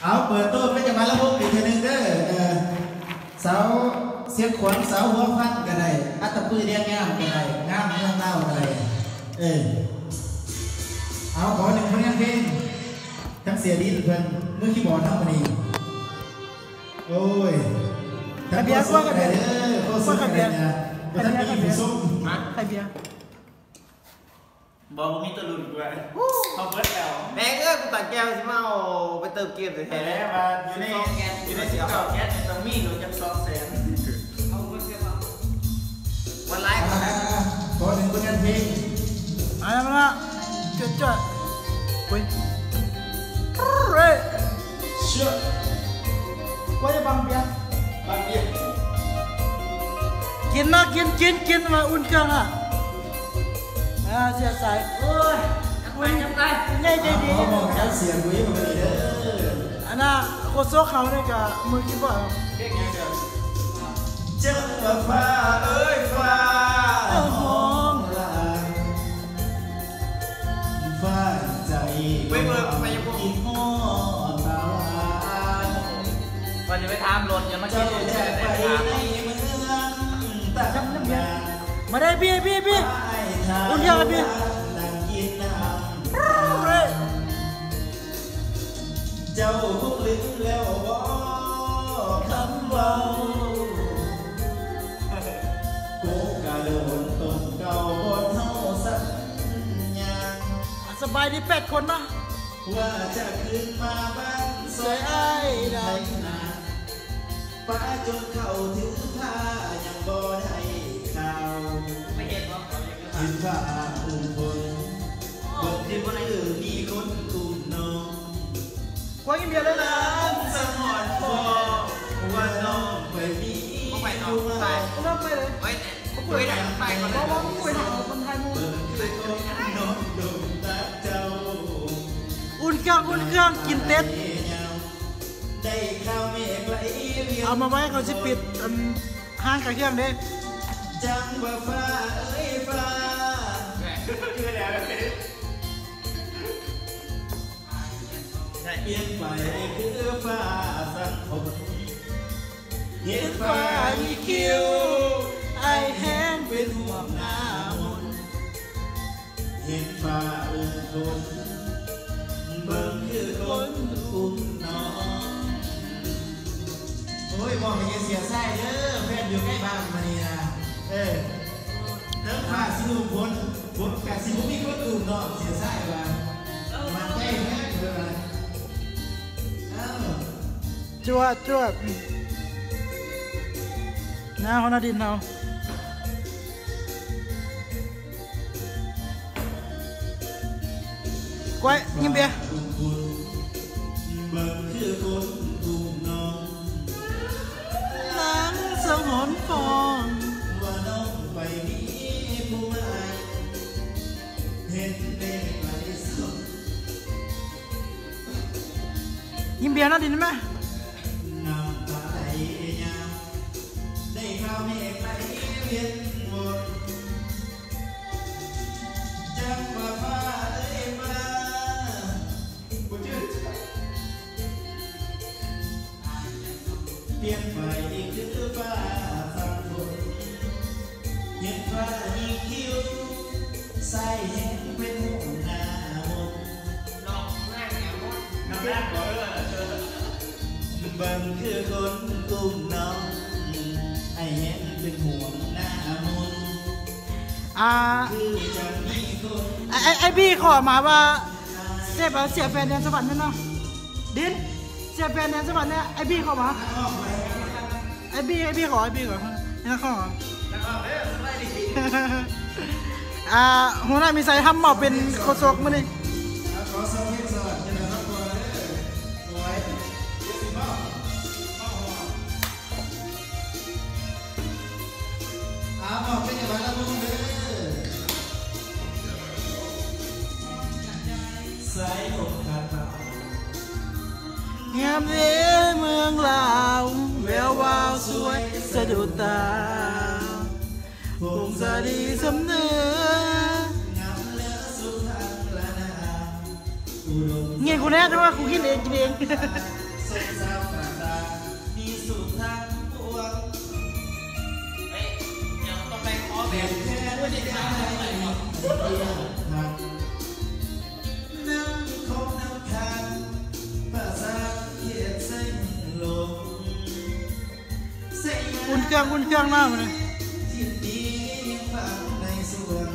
เอาเปิดตู้ไม่จะมาละมุกอีกทีนึงเด้อเสาเสียงขวัญเสาหัวพันกันได้อัตตปื้อเรียงงามกันได้งามเมืองเล่ากันได้เอาขอหนึ่งผลงานเพลงทั้งเสียดีเพื่อนมือคีย์บอร์ดทั้งวันนี้โอ้ยทั้งเบียร์กันได้โอ้สุดกันได้นะทั้งมีผู้ส้มใครเบียร์บอกมีตัวหลุดด้วยเขาเบิร์ดแล้วแม่กูตัดแก้วใช่ไหมเอาไปเติมเกมเลยแท้แล้วมาอยู่ในสิบเก้าแก๊สต้องมีหนูจะ200,000เอาเบิร์ดเสียบ้างวันไลฟ์ขอหนึ่งผลงานเพลงอะไรมาละจุดเฮ้ยเฮ้ยเชื่อว่าจะบังเบียร์กินนะกินมาอุ่นเครื่องอ่ะเสียสายโอ้ยอุ่นง่ายใจดีเสียงกุ้ยมาเลยอันน่ะโคโซ่เขาเนี่ยกับมือกินบ่อยเจ้าฟ้าเอ้ยฟ้าหอมลายฟ้าใจไม่เบิร์ไม่ยังกินหอมตาก่อนจะไปทำรถยังมาคิดจะไปในเมืองแต่ทำงานมาได้พี่อุ่นเครื่องกันพี่เจ้าทุกลิ้นแล้วบอกคำว่ากูกะโดนต้นเก่าบนเฮาสัญญาสบายดี8 คนนะว่าจะขึ้นมาบ้านสวยไอ้ดำนาป้าจนเข้าถึงผ้ายังบ่ได้ข่าวไม่เห็นว่าเขายังจะขึ้นผ้าอุ้มคนเปิดที่บนอื่นมีคนอุ้มน้องกว่ากินเบียร์เลยนะสมอนฟอว่าน้องไปมีไปน้องไปน้องไปเลยไปคุยได้ไปก่อนเลยว่าคุยหาคนไทยมูอุ่นเครื่องกินเต็ดเอามาไว้เขาจะปิดห้างกับเครื่องเด้จังว่าฟ้าเอ้ยฟ้าคือแล้วเปลี่ยนไปคือฟ้าสังคมเห็นฟ้ามีคิวไอแห้งเป็นห่วงหน้ามนเห็นฟ้าอุ้มคนเบิ่งคือคนอุ้มน้องโอ้ยมองไปเสียไส้เด้อแฟนอยู่ใกล้บ้านมานี่นะเรื่องฟ้าสิอุ้มคนกะสิบุมีคนอุ้มน้องเสียไส้ว่ามันใกล้แม่เกินจวดน้าเขาหน้าดินเราก้อยยิ้มเบียร์ล้างสังหรณ์ฟองยิ้มเบียร์หน้าดินไหมเปลี่ยนไปคือฟ้าสังฝนเห็นฟ้าอีคิวใส่แห้งเป็นหัวหน้ามนลองแรกแนวน้ำแรกก่อนบังคือคนตุ้มน้องไอแห้งเป็นหัวหน้ามนคือจะมีคนไอพี่ขอมาว่าเสียแฟนแดนสวรรค์นั่นเนาะดินเสียแฟนแดนสวรรค์เนี่ยไอพี่ขอมาไอพี่ขอนี่ข้อหัวหน้ามีใส่ทำหมอบเป็นโคศกมั้ยนี่งามเด้เมืองลาวแวววาวสวยสะดุดตาผงสาดีสำเนือ เงี้ยกูแน่แต่ว่ากูกินเอง สงสารต่างๆมีสุขทั้งปวง เฮ้ยเดี๋ยวต้องไปขอแบ แต่ บ แค่ไม่ได้ได้เพียงหักน้ำคงน้ำค้างภาษาเขียนเส้นลงเสีย อุ่นเครื่องมากเลย ที่ดียังฟังในส่วน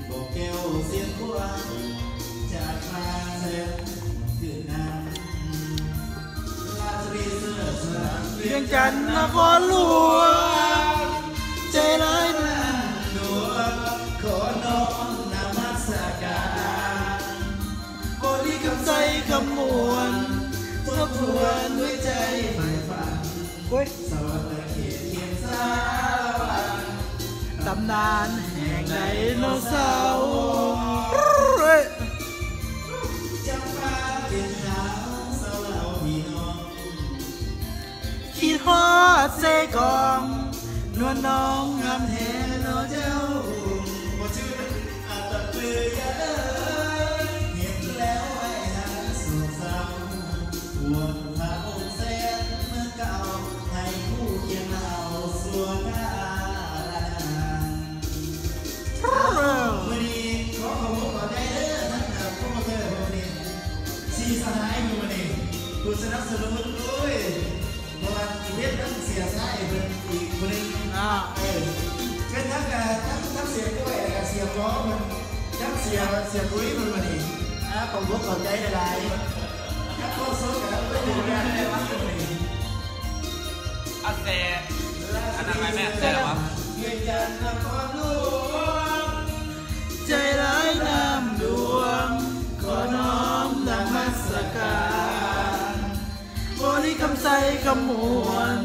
บอกแก้วเสียงกว้างจากฟ้าแสนคือนางลาตรีเสื้อสาง เวียงจันทร์นครหลวงใจร้ายนะ หลวงขอน้อมนมัสการบริกรรมใจคำมวลทบทวนด้วยใจใฝ่ฝัน เว้ย สวรรค์เขียนเขียนสารวัน ตำนานแห่งไดโนเสาร์เฮ้ย จำปาเป็นหาวสาวเหล่าพี่น้อง คิดฮอดเซกองนวลน้องงามแทนเนาะเจ้า บ่ชื่ออาตะเปือยเอ้ยเห็นแล้วไอ้หาสุขเศร้าวนพระองค์แสนเมื่อเก่าให้ผู้เคียงเราสัวกาลาน วันนี้ขอขอบคุณขอใจเด้อท่านผู้มาเจอวันนี้ซีสหายมือวันนี้ผู้สนับสนุนด้วยเพราะว่าอีเวนต์นั้นเสียสายเป็นอีกคนนึงเป็นทั้งเสียด้วยเสียร้องมันทั้งเสียปุ้ยมันวันนี้ขอบคุณขอใจหลายๆทั้งโคตรสดกับไม่ดูงานในวันนี้ อันแต่อันนั้นไม่แม่แต่ละวะ เวียนจันทร์นครหลวง ใจร้ายน้ำดวงขอน้อมนมัสการบริกรรมใจคำมวล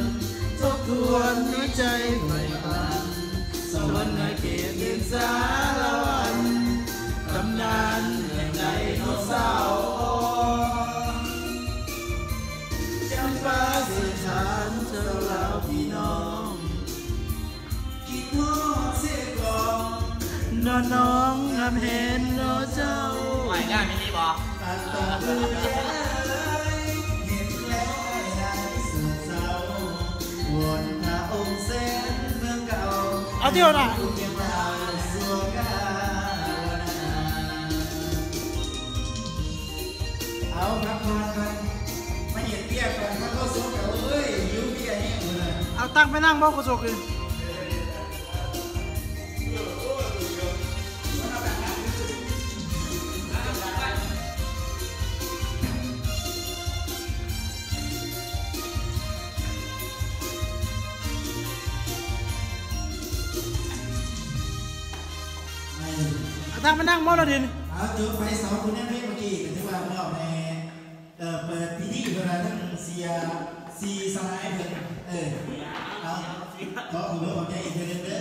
ทบทวนด้วยใจใฝ่ฝันสวรรค์เกียรติสารวันตำนานแห่งไดโนเสาร์จำปาสื่อสารเจ้าเหล่าพี่น้อง คิดฮอดเสียก่อน น้องงามเห็นเนาะเจ้า หมายง่ายไม่ดีบอ ตัดต่อคือแย่เห็นแล้วไอ้นายสุขเศร้าวนพระองค์แสนเมืองเก่า เอาเดียวนะ ผู้เพียงเราสัวกาลนาเอาครับพอนกันมาเห็นเบี้ยก่อนพระก็สุขกับเอ้ยหิวเบี้ยแห้งเลย เอาตั้งไปนั่งบ่กระจกเลยเอาตั้งไปนั่งบ่ละดิน เอาจุดไฟสองคุณแม่เมื่อกี้ก็ถือว่าเมื่อในเปิดพิธีเวลาทั้งซีสไลด์เป็นเอาขอขอบคุณขอบใจอีกเดือนเด้อ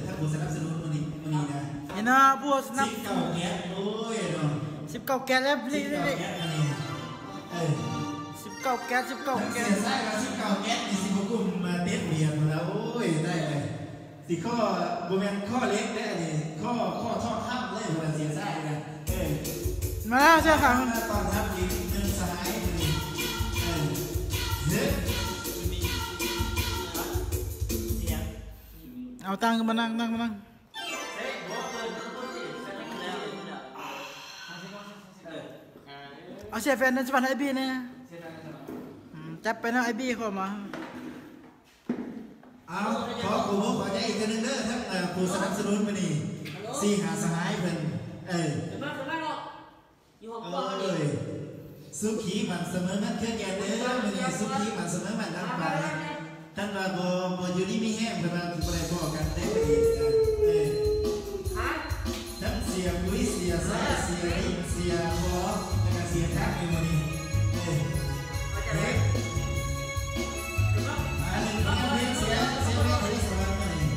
ถ้าผู้สนับสนุนวันนี้นะ เห็นนะพวกนับ เก่าแก๊สโอ้ยเนาะ 19 แก๊สแล้วนี่ เก่าแก๊สอันนี้19 แก๊ส19 แก๊ เสี ส ยไส้กับเก่าแก๊สนี่สิบกุมมาเต็มเบียร์มาแล้วโอ้ยได้เลยสิข้อโบแมนข้อเล็กได้นี่ข้อทอดข้ามเลยเวลาเสียไส้กันมาแล้วเจ้าค่ะ ตอนทับยิงหนึ่งสหายนี่เอาตั้งมานั่งมานั่งเอาเสียแฟนนั่นจะมาให้ไอบีเนี่ยจับไปนะไอบีเข้ามา เอาขอขอบคุณขอใจอีกนึงเด้อทั้งผู้สนับสนุนมานี่สี่หาสหายเพิ่นสุขีมันเสมอมันเคลื่อนแกนเด้อมันนี่สุขีมันเสมอมันทั้งไปท่านว่าบ่อยู่นี่มีแห้งเพิ่นว่าสิบ่ได้พอกันได้อีกทั้งเสียปุ้ยเสียไส้เสียริมเสียบอแล้วก็เสียทักในมื้อนี้เฮ้ยมาหนึ่งเพียงเสียแม่ที่สวรรค์มื้อนี้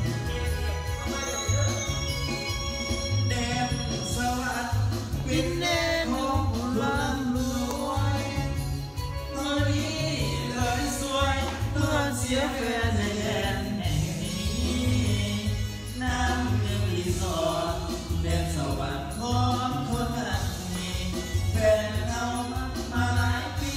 แดนสวรรค์ปิดแดนของผู้ลำรวยตอนนี้เลยสวยตัวเสียแฟนในแดนแห่งนี้น้ำเงินรีสอร์ทแดนสวรรค์ของคนนั้นมีแฟนเรามาหลายปี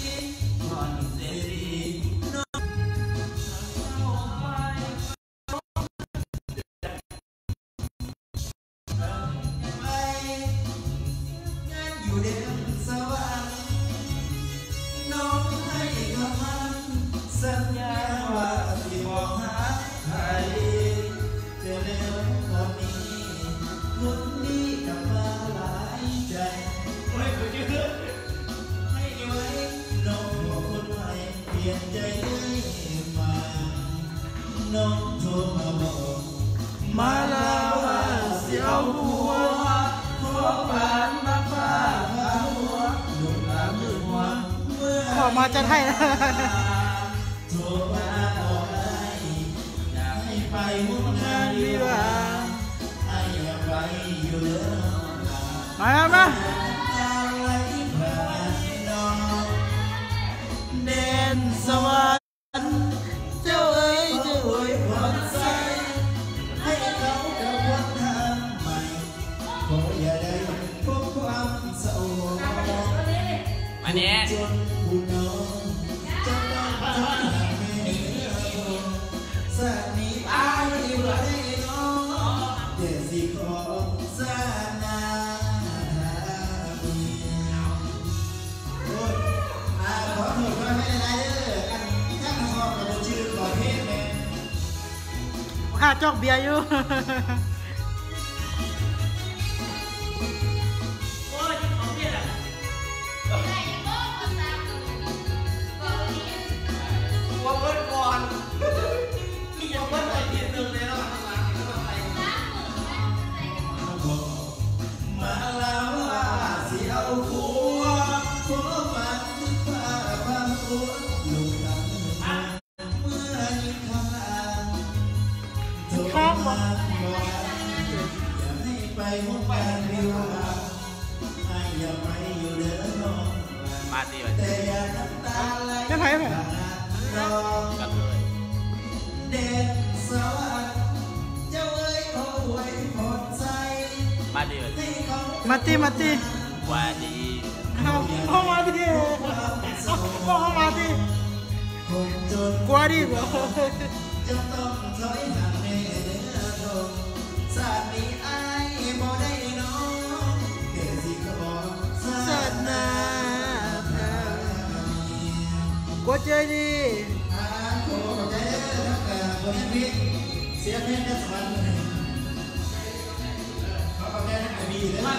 อกมาจะให้นะ โทรมาบอกอยากให้ไปมุ่งงานดีกว่าให้อย่าไปอยู่เลยมามาเด่นสวรรค์เจ้าเอ๋ยจะอวยพรใส่ให้เขากับวันทางใหม่ขออย่าได้พบความเศร้าอันนี้จนผู้น้องจะต้องทนให้สักนี้อายไว้น้องเดี๋ยวสิขอสานาขอโทษว่าไม่ได้เด้ออันข้างนอกเราชื่อก่อนเทศแม่ข้าจอกเบียร์อยู่มาดีเลยยังไงเนี่ยกันเลยเด็ดสวัสดิ์เจ้าเอ๋ยเอาไว้พอใจมาดีเลยมาตีวันดีพ่อมาตีพ่อมาตีกว่าดีกว่าจะต้องถอยห่างในเดือดร้อนสามีไอ้บ่ได้น้องเกสิขอสัตนากว่าเจดีโอ้ใจเด้อครับคนนี้เสียเพลงได้สวรรค์เขาเอาแค่ไหนมีเลยมา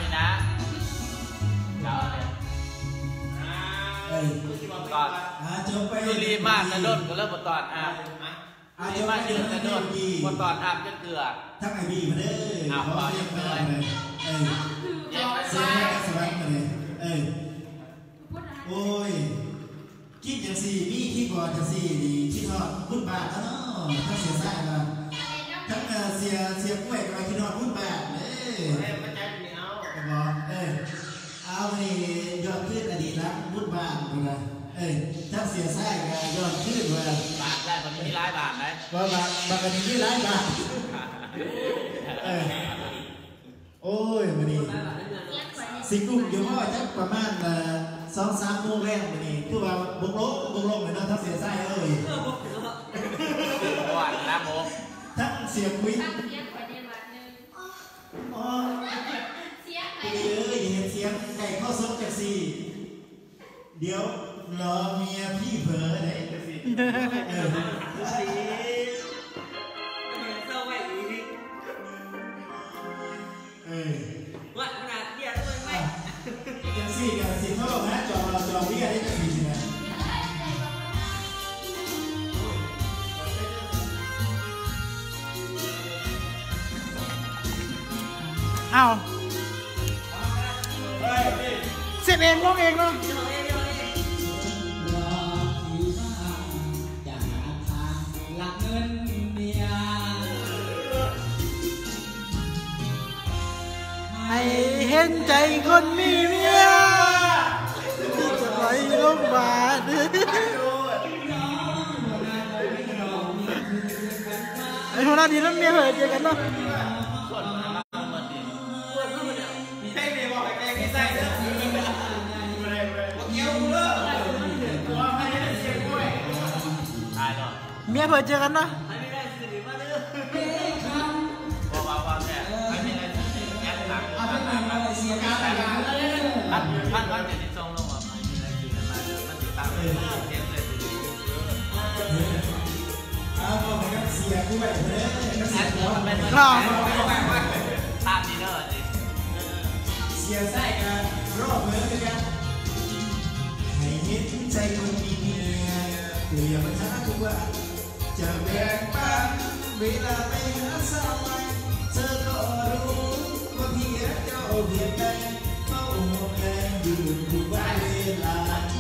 ดีนะเจ้าเนี่ยก่อนคือรีมากนะโดนก็เริ่มบทตอนรีมากยืนนะโดนบทตอนอาบจนเกลือทั้งไอบีมาเด้ออาบต่อยังเลยเสียสวรรค์เลยโอ้ยคิดอย่างสี่มีคิดก่อนอย่างสี่ดีคิดทอดพุ่นบาทเนาะทั้งเสียสายมาทั้งเสียกล้วยกับคิดทอดพุ่นบาทเอานี่ยอดขึ้นอดีตรักบุญบาทเลยถ้าเสียไส้ก็ยอดขึ้นเลยบาทได้มันมีร้ายบาทไหมว่าบาทกันมีร้ายบาทโอ้ยวันนี้สิกุ้งอยู่ว่าจะประมาณ2-3 โมงแรกวันนี้คือว่าบุกลงเลยนะถ้าเสียไส้วันละโมงทั้งเสียคุยเสียงไก่ข้อซบจากสี่เดี๋ยวรอเมียพี่เผลอไหนจะสิว่าขนาดเดียวด้วยไหมยังสี่กับสิเท่านะจอเบี้ยได้จะสี่นะเอาเสร็จเองร้องเองเนาะให้เห็นใจคนมีเมียที่จะไหลลงบาดไอ้หัวหน้าดีแล้วเมียเหรอเจอกันเนาะเมียเผื่อเจอกันนะท่านจะติดทรงลงมามันติดตามเลยเสียกูแบบนี้ตามดีเด้อเสียไส้กันรอบเหมือนกันให้เห็นใจคนมีเมียเปลี่ยนมาช้า ว่าจะแบ่งปันเวลาไปหาสาวใหม่เธอก็รู้ว่าพี่รักเจ้าเพียงใดเฝ้าห่วงแรงอยู่ทุกวันเวลา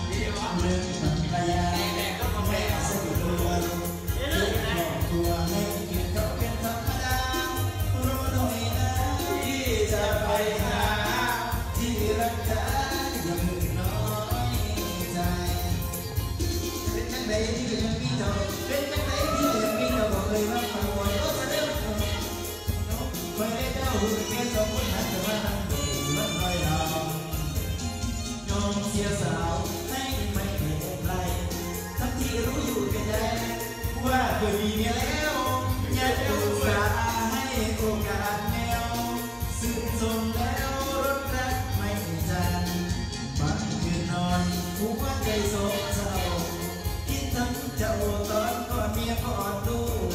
เรื่องปัญญาแม่สักตัวบอกตัวให้เกียรติเขาเป็นธรรมดารู้หน่อยนะที่จะไปหาที่รักเธออย่าเพิ่งน้อยใจเป็นจังใดที่ยังมีเธอเป็นจังใดที่ยังมีเธอบอกเลยว่าฝันวันก็จะเดินไปได้เจ้าหุ่นแค่สองคนนั้นแต่ว่านั่งดูมันลอยลองยอมเสียสาวให้ไม่เป็นไรทั้งที่รู้อยู่แก่ใจว่าเคยมีเมียแล้วอยากจะอุตส่าห์ให้โอกาสแนวซึ่งทรงแล้วรถรักไม่จันบางคืนนอนหัวใจโศกเศร้าคิดทั้งเจ้าตอนก่อนเมียก่อนลูก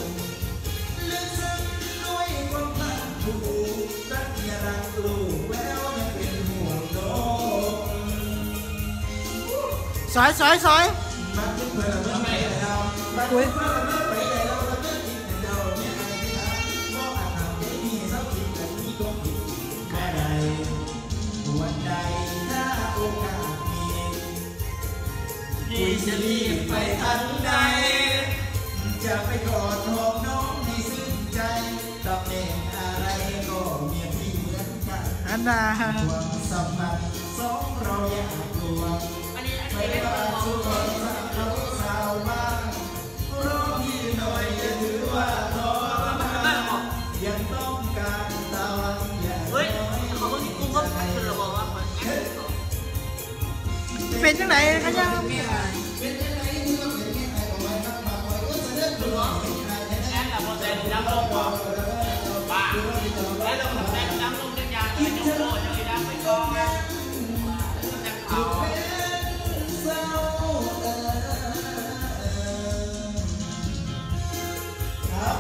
ลึกซึ้งด้วยความพันผูกรักเมียรักลูกแล้วยังเป็นห่วงน้อง สอย บัดนี้เพื่อนเราไม่ได้เราบัดนี้เพื่อนเราไม่ได้เราเราจะกินแต่เราเนี่ยไอ้ที่ทำมองอาหารได้ดีเศร้ากินแต่นี้ก็ผิดแค่ใดวันใดถ้าโอกาสมีพี่จะรีบไปทันใดจะไปกอดหอมน้องให้ซึ้งใจตำแหน่งอะไรก็เมียพี่เหมือนกัน อันน่ะ ความสัมพันธ์สองเราอยากรวมไม่ว่าสุขสันต์เขาสาวบ้างรอพี่หน่อยอย่าถือว่าทรมานยังต้องการตะวันอย่างน้อยเป็นจังไหนกันยัง เป็นยังไงที่เราเป็นยังไงเอาไว้นักมาไว้ก็จะเดินตัวเป็นยังไงแอนด์โมเดลน้ำลงบ่บ้าแล้วเราทำแอนน้ำลงยังยาเป็นโยโย่ยังอีน้ำไม่กองนะแต่เผา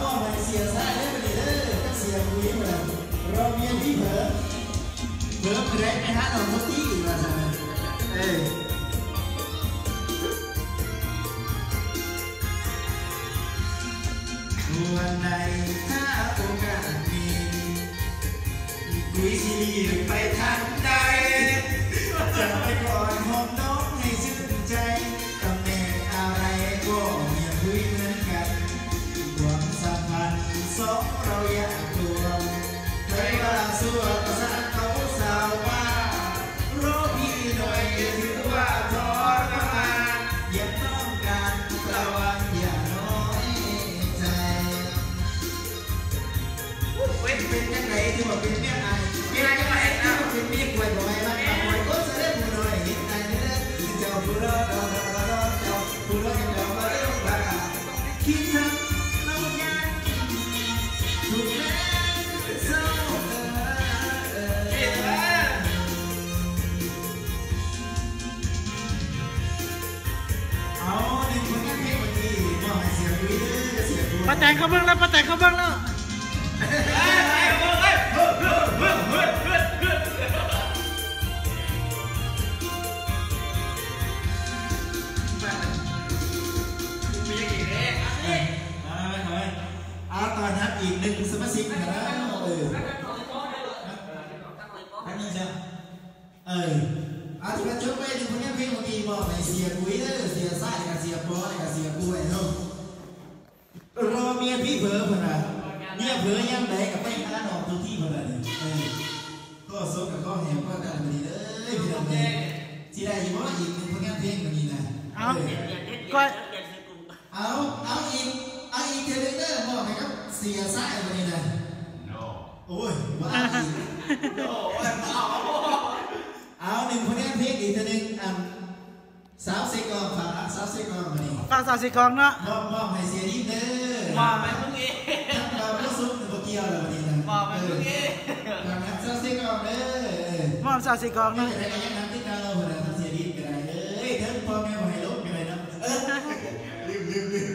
พ่อไม่เสียสายได้ไปเลยก็เสียคุยมาเราเมียพี่เผลอแรงนะฮะเราทุกที่มาใช่ไหมวันไหนถ้าโอกาสมีคุยซีรีส์ไปทันใดจะไปก่อนหอมน้องให้ชื่นใจตำแหน่งอะไรก็เมียคุยเหมือนกันความสัมพันธ์สองเราอยากรวมใครว่าสัวภาษาเขาสาวบ้ารอพี่หน่อยอย่าถือว่าทรมานยังต้องการระวังอย่าน้อยใจเป็นยังไงที่ว่าเป็นเมียไอ้เมียยังไงที่ว่าเป็นเมียป่วยบ่อยรักกันบ่อยก็จะได้ผู้น้อยเห็นไอ้เนี่ยเจ้าผู้รอดเจ้าผู้รอดยังเจ้ามาเรื่องบ้าคิดทั้งเราอยากถูกแม่เศร้าเอาในคนนั้นให้คนดีบอกให้เสียคุยเสียคุย ป้าแตงเขาเบิ่งแล้วป้าแตงเขาเบิ่งแล้วตอนนั้นอีกหนึ่งสมาชิกนะนั่นนี่ใช่ที่มาจบไปถึงคนนี้เพียงเมื่อกี้บอกให้เสียคุยเสียไส้กับเสียปอกับเสียกุ้ยเนาะรอเมียพี่เผลอพนันเมียเผลยังไหนกับไม่ค้าออกทุกที่พนันก็ซบกับข้อแหมก็ได้มาดีเลยพี่น้องที่ได้ยี่ห้ออีกหนึ่งผลงานเพลงมาดีนะเอาอีกเทเลเตอร์บอกให้ครับเสียไส้มาดีนะโอ้ยว้าเอาหนึ่งผลงานเพลงอีกทีหนึ่งสาวเซกองฝากสาวเซกองมาดีฝากสาวสีกองเนาะมอบให้เสียดีเด้อมาไหมพวกนี้เราไม่ซุปตัวเกียวเลยวันนี้นะมาไหมพวกนี้ฝากสาวเซกองเด้อมอบสาวสีกองเนาะจะได้กันยังน้ำที่เราเหมือนเสียดีกันเลยเถิดพ่อแม่ให้ลูกกันเลยนะลืม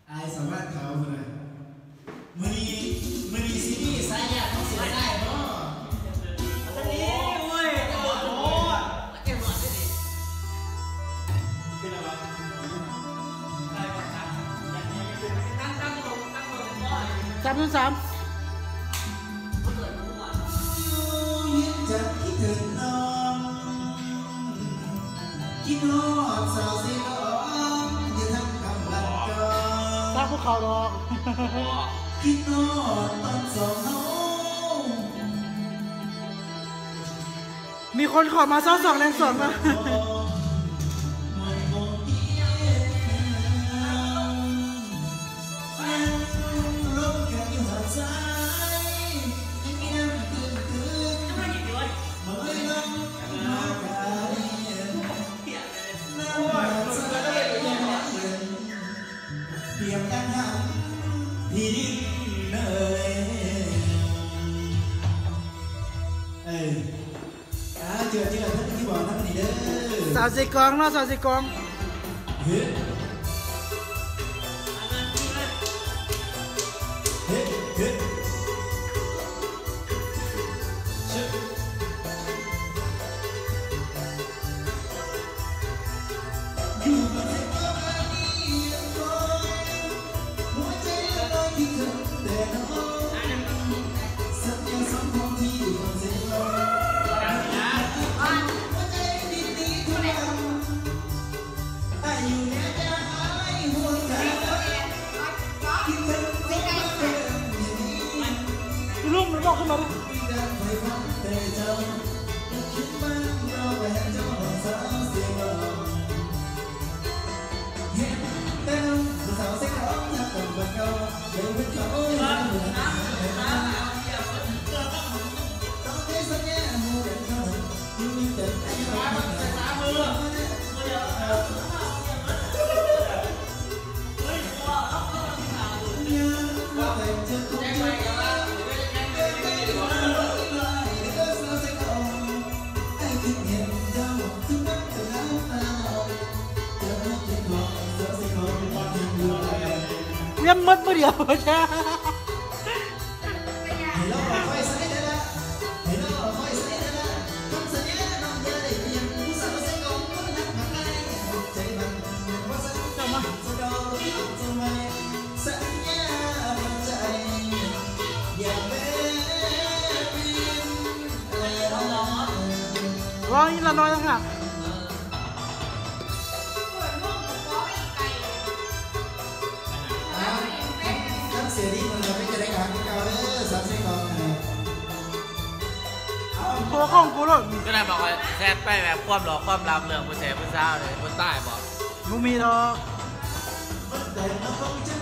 ไอ้สวัสดิ์เขาเลยมือนีซีรีส์สายยาต้องเสียได้เนาะเ 303 จะคิดถึงน้องคิดฮอดสาวสีน้องจะทำกำลังกอ สร้างภูเขาดอก คิดฮอดตอนสองเฮา มีคนขอมา2แรงสวนมาเพียงตั้งหันพี่ดินเลยเจอท่านที่บอกท่านนี่เด้อ สาวสีกองเนาะสาวสีกอง เฮ้เฮ้เฮ้อยู่มาเท่านี้ยังคอยหัวใจลอยที่เธอแต่น้องสัญญาสองคนที่อยู่เส้นลอยหัวใจดีๆทุกวันอายุแค่จะหายหัวใจที่เธอเป็นอย่างนี้ ลุงมันบอกขึ้นมาดิ มีการไฟฟ้าแต่เจ้าคิดว่าเราไปหาเจ้าของสาวเสียงร้องเห็นแต่น้องสาวเสียงร้องถ้าเป็นวันเก่าเดี๋ยวเป็นเขาต้องได้สัญญาหัวเด็กเขาอยู่มีแต่ไอ้เราไม่ได้มือว่าแต่เจอคนเจอเลี้ยมมัดมาเดียวจ้า ให้เราคอยใส่ได้ละให้เราคอยใส่ได้ละคำสัญญาน้องอย่าได้เปลี่ยนผู้สาวใส่กองคนรักมากมายใจมันว่าสัญญาจะดอกจะไม่สัญญามันใจอย่าไปเปลี่ยนอะไรเรา ร้องอีละน้อยนะค่ะ ทั้งเสียดีมันเราไม่จะได้การเก่าเลยสาวใส่กองนะเอา ตัวของกูเลย ก็ได้บอกว่าแซดไปแบบความหล่อความลำเรื่องผู้ชายผู้สาวเลยผู้ใต้บอก มึงมีดอก แต่เราคงจะ